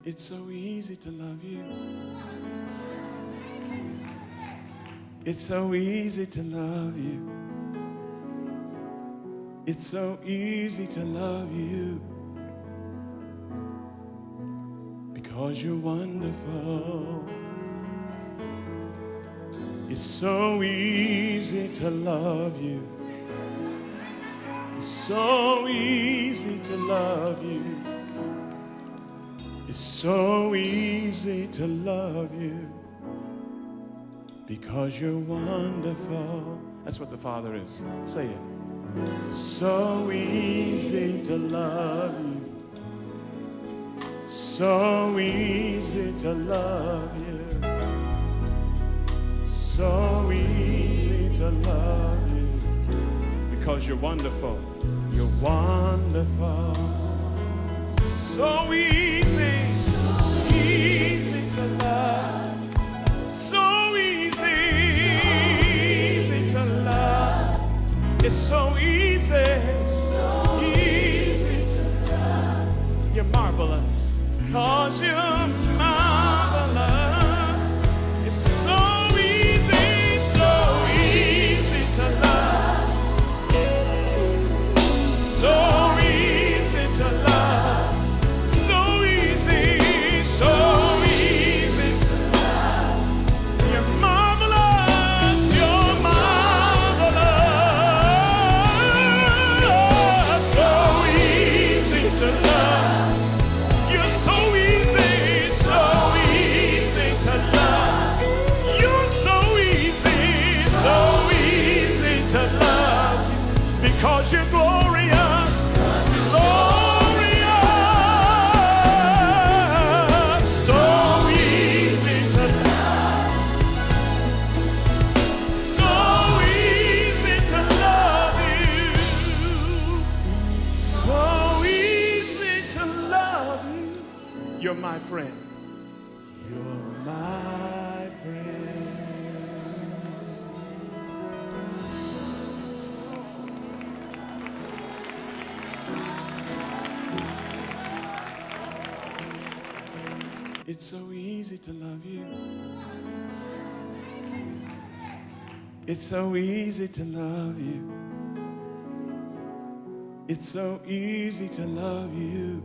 It's so easy to love you. It's so easy to love you. It's so easy to love you because you're wonderful. It's so easy to love you. It's so easy to love you. It's so easy to love you because you're wonderful. That's what the Father is. Say it. It's so easy to love you. So easy to love you. So easy to love you because you're wonderful. You're wonderful. So easy, easy to love. So easy, easy to love. It's so easy, easy to love. You're marvelous, 'cause you're marvelous. It's so easy to love. So easy to love. So easy to love. You're marvelous, you're marvelous. So easy to love. You're so easy to love. You're so easy to love. Because you're glorious, glorious. So easy to love. So easy to love you. So easy to love you. You're my friend. You're my friend. It's so easy to love you. It's so easy to love you. It's so easy to love you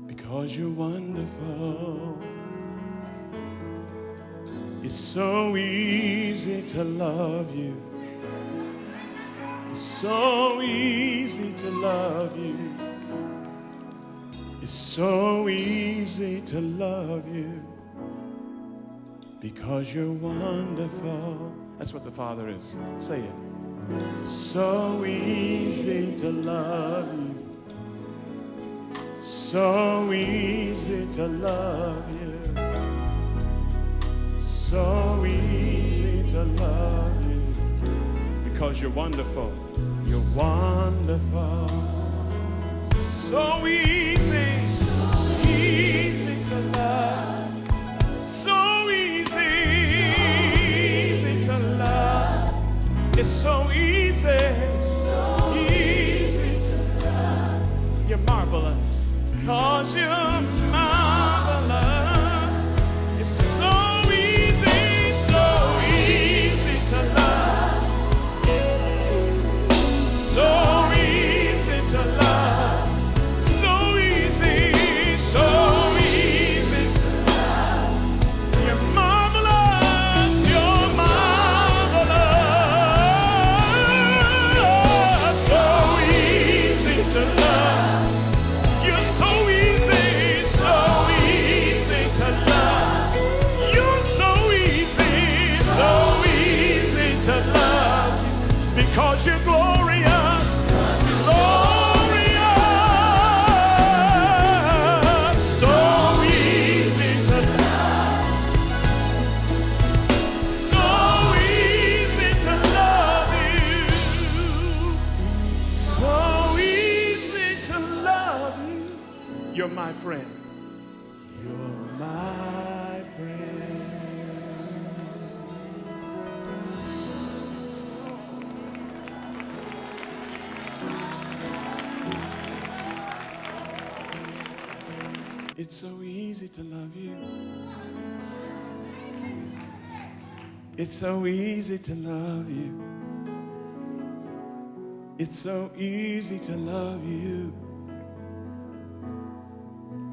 because you're wonderful. It's so easy to love you. It's so easy to love you. It's so easy to love you because you're wonderful. That's what the Father is. Say it. So easy to love you. So easy to love you. So easy to love you because you're wonderful. You're wonderful. So easy, easy to love. So easy, easy to love. It's so easy, easy to love. You're marvelous, 'cause you're marvelous. It's so easy to love. So easy to love. So easy to love. You're marvelous, you're marvelous. So easy to love. You're so easy to love. You're so easy to love. Because you're glorious, glorious. So easy to love. So easy to love you. So easy to love you. You're my friend. You're my friend. It's so easy to love you. It's so easy to love you. It's so easy to love you.